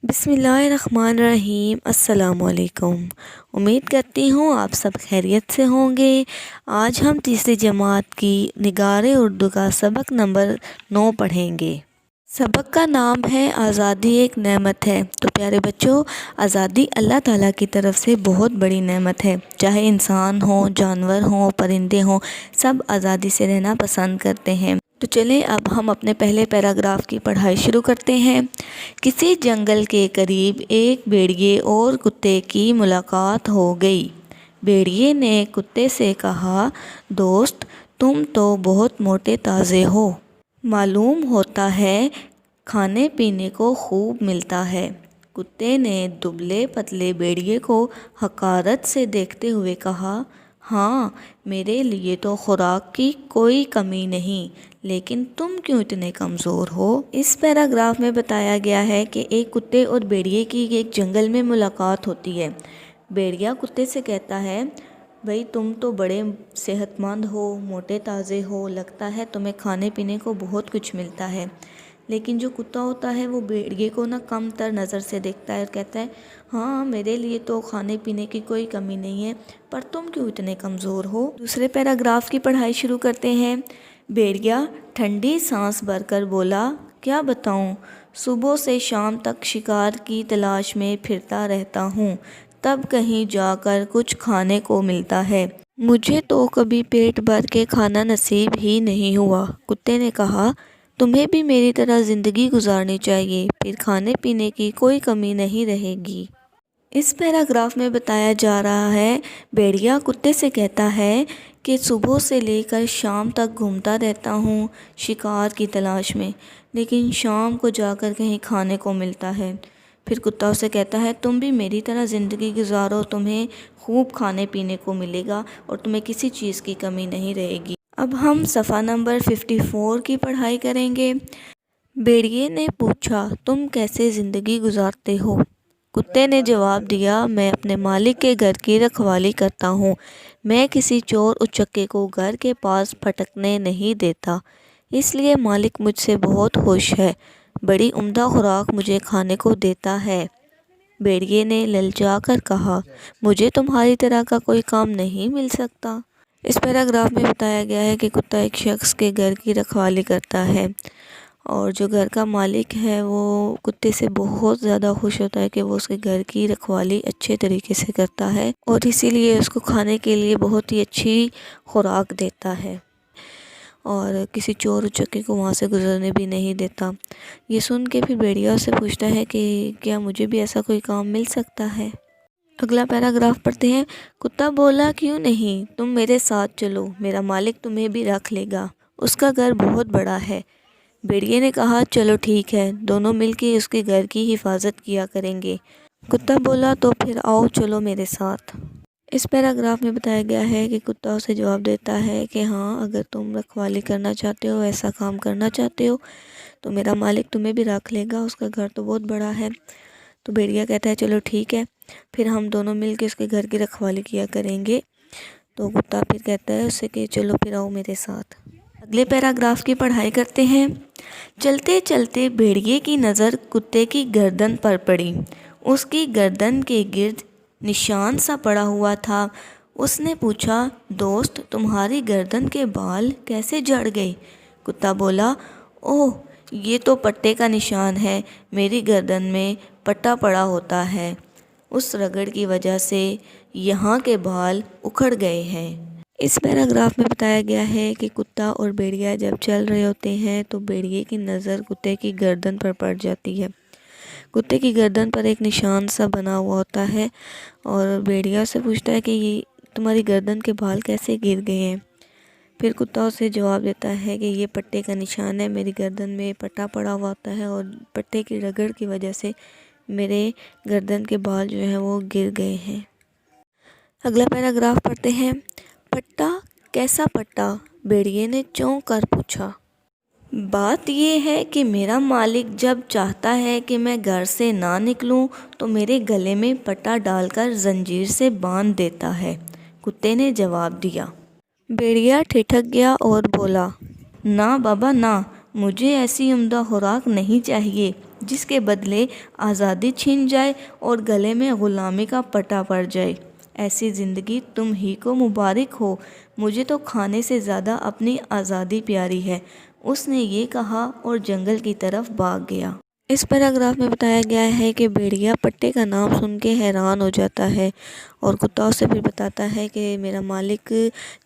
بسم اللہ الرحمن الرحیم۔ السلام علیکم۔ امید کرتی ہوں آپ سب خیریت سے ہوں گے۔ آج ہم تیسری جماعت کی نگارِ اردو کا سبق نمبر 9 پڑھیں گے۔ سبق کا نام ہے آزادی ایک نعمت ہے۔ تو پیارے بچوں، آزادی اللہ تعالیٰ کی طرف سے بہت بڑی نعمت ہے۔ چاہے انسان ہوں، جانور ہوں، پرندے ہوں، سب آزادی سے رہنا پسند کرتے ہیں۔ تو چلیں اب ہم اپنے پہلے پیراگراف کی پڑھائی شروع کرتے ہیں۔ کسی جنگل کے قریب ایک بھیڑیے اور کتے کی ملاقات ہو گئی۔ بھیڑیے نے کتے سے کہا، دوست، تم تو بہت موٹے تازے ہو۔ معلوم ہوتا ہے کھانے پینے کو خوب ملتا ہے۔ کتے نے دبلے پتلے بھیڑیے کو حقارت سے دیکھتے ہوئے کہا، ہاں، میرے لیے تو خوراک کی کوئی کمی نہیں، لیکن تم کیوں اتنے کمزور ہو؟ اس پیراگراف میں بتایا گیا ہے کہ ایک کتے اور بھیڑیے کی ایک جنگل میں ملاقات ہوتی ہے۔ بھیڑیا کتے سے کہتا ہے، بھئی تم تو بڑے صحت مند ہو، موٹے تازے ہو، لگتا ہے تمہیں کھانے پینے کو بہت کچھ ملتا ہے۔ لیکن جو کتا ہوتا ہے وہ بھیڑیے کو کم تر نظر سے دیکھتا ہے اور کہتا ہے، ہاں، میرے لیے تو کھانے پینے کی کوئی کمی نہیں ہے، پر تم کیوں اتنے کمزور ہو؟ دوسرے پیراگراف کی پڑھائی شروع کرتے ہیں۔ بھیڑیا ٹھنڈی سانس بھر کر بولا، کیا بتاؤں، صبح سے شام تک شکار کی تلاش میں پھرتا رہتا ہوں، تب کہیں جا کر کچھ کھانے کو ملتا ہے۔ مجھے تو کبھی پیٹ بھر کے کھانا نصیب ہی نہیں ہوا۔ کتے نے کہا، تمہیں بھی میری طرح زندگی گزارنی چاہیے، پھر کھانے پینے کی کوئی کمی نہیں رہے گی۔ اس پیراگراف میں بتایا جا رہا ہے، بھیڑیا کتے سے کہتا ہے کہ صبح سے لے کر شام تک گھومتا رہتا ہوں شکار کی تلاش میں، لیکن شام کو جا کر کہیں کھانے کو ملتا ہے۔ پھر کتا اسے کہتا ہے، تم بھی میری طرح زندگی گزارو، تمہیں خوب کھانے پینے کو ملے گا اور تمہیں کسی چیز کی کمی نہیں رہے گی۔ اب ہم صفحہ نمبر 54 کی پڑھائی کریں گے۔ بھیڑیے نے پوچھا، تم کیسے زندگی گزارتے ہو؟ کتے نے جواب دیا، میں اپنے مالک کے گھر کی رکھوالی کرتا ہوں، میں کسی چور اچکے کو گھر کے پاس پھٹکنے نہیں دیتا، اس لیے مالک مجھ سے بہت خوش ہے، بڑی عمدہ خوراک مجھے کھانے کو دیتا ہے۔ بھیڑیے نے للچا کر کہا، مجھے تمہاری طرح کا کوئی کام نہیں مل سکتا؟ اس پیراگراف میں بتایا گیا ہے کہ کتا ایک شخص کے گھر کی رکھوالی کرتا ہے اور جو گھر کا مالک ہے وہ کتے سے بہت زیادہ خوش ہوتا ہے کہ وہ اس کے گھر کی رکھوالی اچھے طریقے سے کرتا ہے اور اسی لیے اس کو کھانے کے لیے بہت ہی اچھی خوراک دیتا ہے اور کسی چور اچکے کو وہاں سے گزرنے بھی نہیں دیتا۔ یہ سن کے پھر بھیڑیا سے پوچھتا ہے کہ کیا مجھے بھی ایسا کوئی کام مل سکتا ہے؟ اگلا پیراگراف پڑھتے ہیں۔ کتا بولا، کیوں نہیں، تم میرے ساتھ چلو، میرا مالک تمہیں بھی رکھ لے گا، اس کا گھر بہت بڑا ہے۔ بھیڑیے نے کہا، چلو ٹھیک ہے، دونوں مل کے اس کے گھر کی حفاظت کیا کریں گے۔ کتا بولا، تو پھر آؤ، چلو میرے ساتھ۔ اس پیراگراف میں بتایا گیا ہے کہ کتا اسے جواب دیتا ہے کہ ہاں، اگر تم رکھوالی کرنا چاہتے ہو، ایسا کام کرنا چاہتے ہو تو میرا مالک تمہیں بھی رکھ لے گا، اس کا گھر تو بہت بڑا ہے۔ تو بھیڑیا کہتا ہے، چلو ٹھیک ہے، پھر ہم دونوں مل کے اس کے گھر کی رکھوالی کیا کریں گے۔ تو کتا پھر کہتا ہے اس سے کہ چلو پھر آؤ میرے ساتھ۔ اگلے پیراگراف کی پڑھائی کرتے ہیں۔ چلتے چلتے بھیڑیے کی نظر کتے کی گردن پر پڑی۔ اس کی گردن کے گرد نشان سا پڑا ہوا تھا۔ اس نے پوچھا، دوست، تمہاری گردن کے بال کیسے جھڑ گئے؟ کتا بولا، اوہ، یہ تو پٹے کا نشان ہے، میری گردن میں پٹا پڑا ہوتا ہے، اس رگڑ کی وجہ سے یہاں کے بال اکھڑ گئے ہیں۔ اس پیراگراف میں بتایا گیا ہے کہ کتا اور بھیڑیا جب چل رہے ہوتے ہیں تو بھیڑیے کی نظر کتے کی گردن پر پڑ جاتی ہے۔ کتے کی گردن پر ایک نشان سا بنا ہوا ہوتا ہے اور بھیڑیا سے پوچھتا ہے کہ یہ تمہاری گردن کے بال کیسے گر گئے ہیں؟ پھر کتا اسے جواب دیتا ہے کہ یہ پٹے کا نشان ہے، میری گردن میں پٹا پڑا ہوا ہوتا ہے اور پٹے کی رگڑ کی وجہ سے میرے گردن کے بال جو ہیں وہ گر گئے ہیں۔ اگلا پیراگراف پڑھتے ہیں۔ پٹا؟ کیسا پٹا؟ بھیڑیے نے چونک کر پوچھا۔ بات یہ ہے کہ میرا مالک جب چاہتا ہے کہ میں گھر سے نہ نکلوں تو میرے گلے میں پٹا ڈال کر زنجیر سے باندھ دیتا ہے، کتے نے جواب دیا۔ بھیڑیا ٹھٹک گیا اور بولا، نہ بابا نہ، مجھے ایسی عمدہ خوراک نہیں چاہیے جس کے بدلے آزادی چھین جائے اور گلے میں غلامی کا پٹا پڑ جائے۔ ایسی زندگی تم ہی کو مبارک ہو، مجھے تو کھانے سے زیادہ اپنی آزادی پیاری ہے، اس نے یہ کہا اور جنگل کی طرف بھاگ گیا۔ اس پیراگراف میں بتایا گیا ہے کہ بھیڑیا پٹے کا نام سن کے حیران ہو جاتا ہے اور کتا اسے پھر بتاتا ہے کہ میرا مالک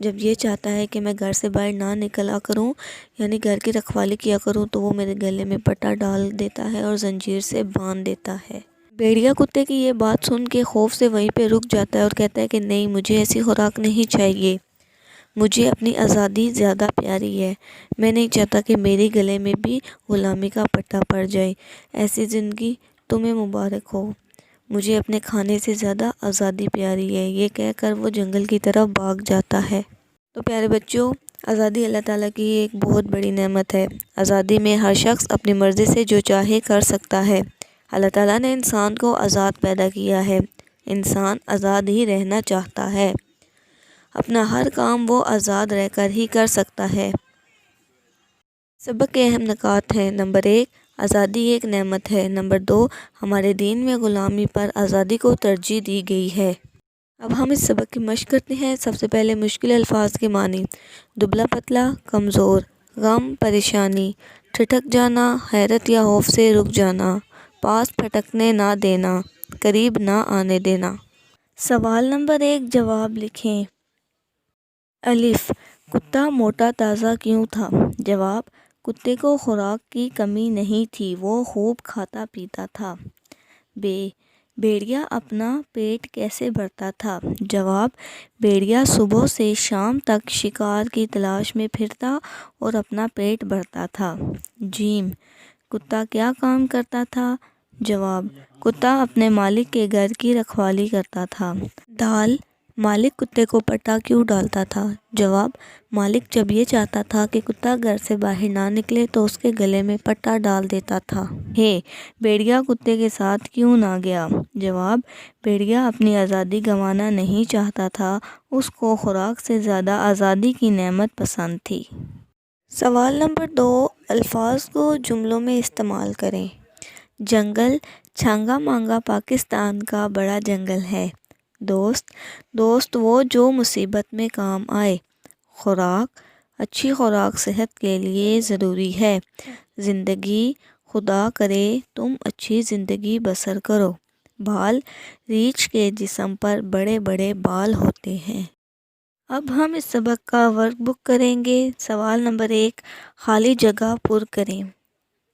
جب یہ چاہتا ہے کہ میں گھر سے باہر نہ نکلا کروں، یعنی گھر کی رکھوالی کیا کروں، تو وہ میرے گلے میں پٹا ڈال دیتا ہے اور زنجیر سے باندھ دیتا ہے۔ بھیڑیا کتے کی یہ بات سن کے خوف سے وہیں پہ رک جاتا ہے اور کہتا ہے کہ نہیں، مجھے ایسی خوراک نہیں چاہیے، مجھے اپنی آزادی زیادہ پیاری ہے، میں نہیں چاہتا کہ میرے گلے میں بھی غلامی کا پٹا پڑ جائے۔ ایسی زندگی تمہیں مبارک ہو، مجھے اپنے کھانے سے زیادہ آزادی پیاری ہے، یہ کہہ کر وہ جنگل کی طرف بھاگ جاتا ہے۔ تو پیارے بچوں، آزادی اللہ تعالیٰ کی ایک بہت بڑی نعمت ہے۔ آزادی میں ہر شخص اپنی مرضی سے جو چاہے کر سکتا ہے۔ اللہ تعالیٰ نے انسان کو آزاد پیدا کیا ہے، انسان آزاد ہی رہنا چاہتا ہے، اپنا ہر کام وہ آزاد رہ کر ہی کر سکتا ہے۔ سبق کے اہم نکات ہیں۔ نمبر 1، آزادی ایک نعمت ہے۔ نمبر 2، ہمارے دین میں غلامی پر آزادی کو ترجیح دی گئی ہے۔ اب ہم اس سبق کی مشق کرتے ہیں۔ سب سے پہلے مشکل الفاظ کے معنی: دبلا پتلا، کمزور، غم، پریشانی، ٹھٹک جانا، حیرت یا خوف سے رک جانا، پاس پھٹکنے نہ دینا، قریب نہ آنے دینا۔ سوال نمبر 1 جواب لکھیں۔ الف، کتا موٹا تازہ کیوں تھا؟ جواب، کتے کو خوراک کی کمی نہیں تھی، وہ خوب کھاتا پیتا تھا۔ ب، بھیڑیا اپنا پیٹ کیسے بھرتا تھا؟ جواب، بھیڑیا صبح سے شام تک شکار کی تلاش میں پھرتا اور اپنا پیٹ بھرتا تھا۔ ج، کتا کیا کام کرتا تھا؟ جواب، کتا اپنے مالک کے گھر کی رکھوالی کرتا تھا۔ د، مالک کتے کو پٹا کیوں ڈالتا تھا؟ جواب، مالک جب یہ چاہتا تھا کہ کتا گھر سے باہر نہ نکلے تو اس کے گلے میں پٹا ڈال دیتا تھا۔ ہ، بھیڑیا کتے کے ساتھ کیوں نہ گیا؟ جواب، بھیڑیا اپنی آزادی گنوانا نہیں چاہتا تھا، اس کو خوراک سے زیادہ آزادی کی نعمت پسند تھی۔ سوال نمبر 2 الفاظ کو جملوں میں استعمال کریں۔ جنگل، چھانگا مانگا پاکستان کا بڑا جنگل ہے۔ دوست، دوست وہ جو مصیبت میں کام آئے۔ خوراک، اچھی خوراک صحت کے لیے ضروری ہے۔ زندگی، خدا کرے تم اچھی زندگی بسر کرو۔ بال، ریچھ کے جسم پر بڑے بڑے بال ہوتے ہیں۔ اب ہم اس سبق کا ورک بک کریں گے۔ سوال نمبر 1 خالی جگہ پر کریں۔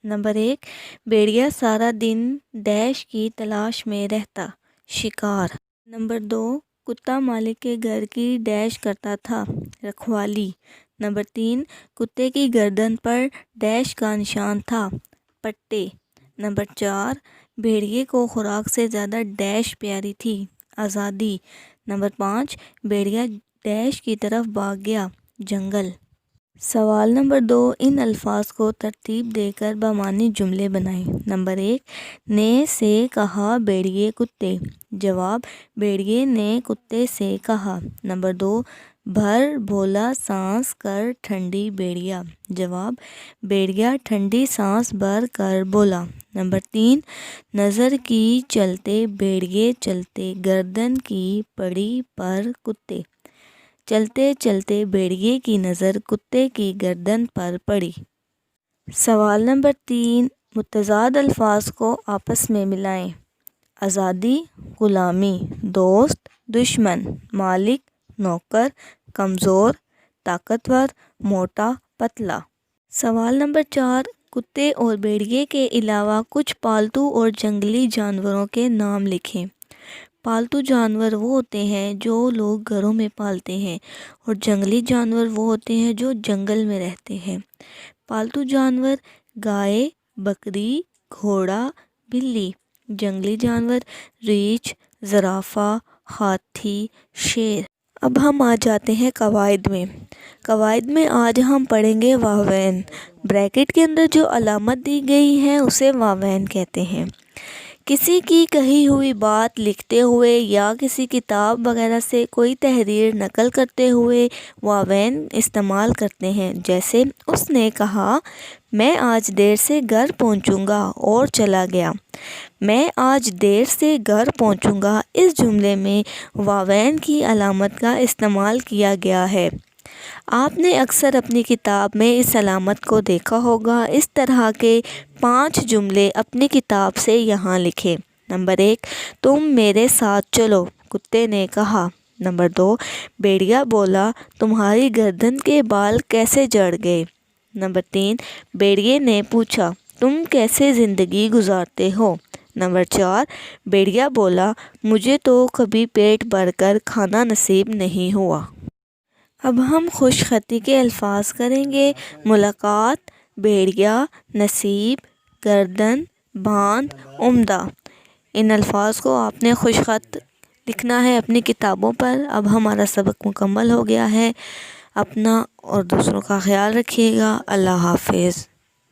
نمبر 1 بھیڑیا سارا دن ڈیش کی تلاش میں رہتا، شکار۔ نمبر 2 کتا مالک کے گھر کی ڈیش کرتا تھا، رکھوالی۔ نمبر 3 کتے کی گردن پر ڈیش کا نشان تھا، پٹے۔ نمبر 4 بھیڑیے کو خوراک سے زیادہ ڈیش پیاری تھی، آزادی۔ نمبر 5 بھیڑیا ڈیش کی طرف بھاگ گیا، جنگل۔ سوال نمبر 2 ان الفاظ کو ترتیب دے کر بمعنی جملے بنائیں۔ نمبر 1 نے سے کہا بھیڑیے کتے۔ جواب، بھیڑیے نے کتے سے کہا۔ نمبر 2 بھر بھولا سانس کر ٹھنڈی بھیڑیا۔ جواب، بھیڑیا ٹھنڈی سانس بھر کر بولا۔ نمبر 3 نظر کی چلتے بھیڑیے چلتے، گردن کی پڑی پر کتے۔ چلتے چلتے بھیڑیے کی نظر کتے کی گردن پر پڑی۔ سوال نمبر 3 متضاد الفاظ کو آپس میں ملائیں۔ آزادی، غلامی، دوست، دشمن، مالک، نوکر، کمزور، طاقتور، موٹا، پتلا۔ سوال نمبر 4 کتے اور بھیڑیے کے علاوہ کچھ پالتو اور جنگلی جانوروں کے نام لکھیں۔ پالتو جانور وہ ہوتے ہیں جو لوگ گھروں میں پالتے ہیں اور جنگلی جانور وہ ہوتے ہیں جو جنگل میں رہتے ہیں۔ پالتو جانور گائے، بکری، گھوڑا، بلی۔ جنگلی جانور ریچھ، زرافہ، ہاتھی، شیر۔ اب ہم آ جاتے ہیں قواعد میں۔ قواعد میں آج ہم پڑھیں گے واوین۔ بریکٹ کے اندر جو علامت دی گئی ہے اسے واوین کہتے ہیں۔ کسی کی کہی ہوئی بات لکھتے ہوئے یا کسی کتاب وغیرہ سے کوئی تحریر نقل کرتے ہوئے واوین استعمال کرتے ہیں، جیسے اس نے کہا میں آج دیر سے گھر پہنچوں گا اور چلا گیا۔ میں آج دیر سے گھر پہنچوں گا اس جملے میں واوین کی علامت کا استعمال کیا گیا ہے۔ آپ نے اکثر اپنی کتاب میں اس علامت کو دیکھا ہوگا۔ اس طرح کے 5 جملے اپنی کتاب سے یہاں لکھیں۔ نمبر 1، تم میرے ساتھ چلو، کتے نے کہا۔ نمبر 2، بھیڑیا بولا، تمہاری گردن کے بال کیسے جڑ گئے؟ نمبر 3، بھیڑیے نے پوچھا، تم کیسے زندگی گزارتے ہو؟ نمبر 4، بھیڑیا بولا، مجھے تو کبھی پیٹ بھر کر کھانا نصیب نہیں ہوا۔ اب ہم خوش خطی کے الفاظ کریں گے۔ ملاقات، بھیڑیا، نصیب، گردن، باندھ، عمدہ۔ ان الفاظ کو آپ نے خوش خط لکھنا ہے اپنی کتابوں پر۔ اب ہمارا سبق مکمل ہو گیا ہے۔ اپنا اور دوسروں کا خیال رکھیے گا۔ اللہ حافظ۔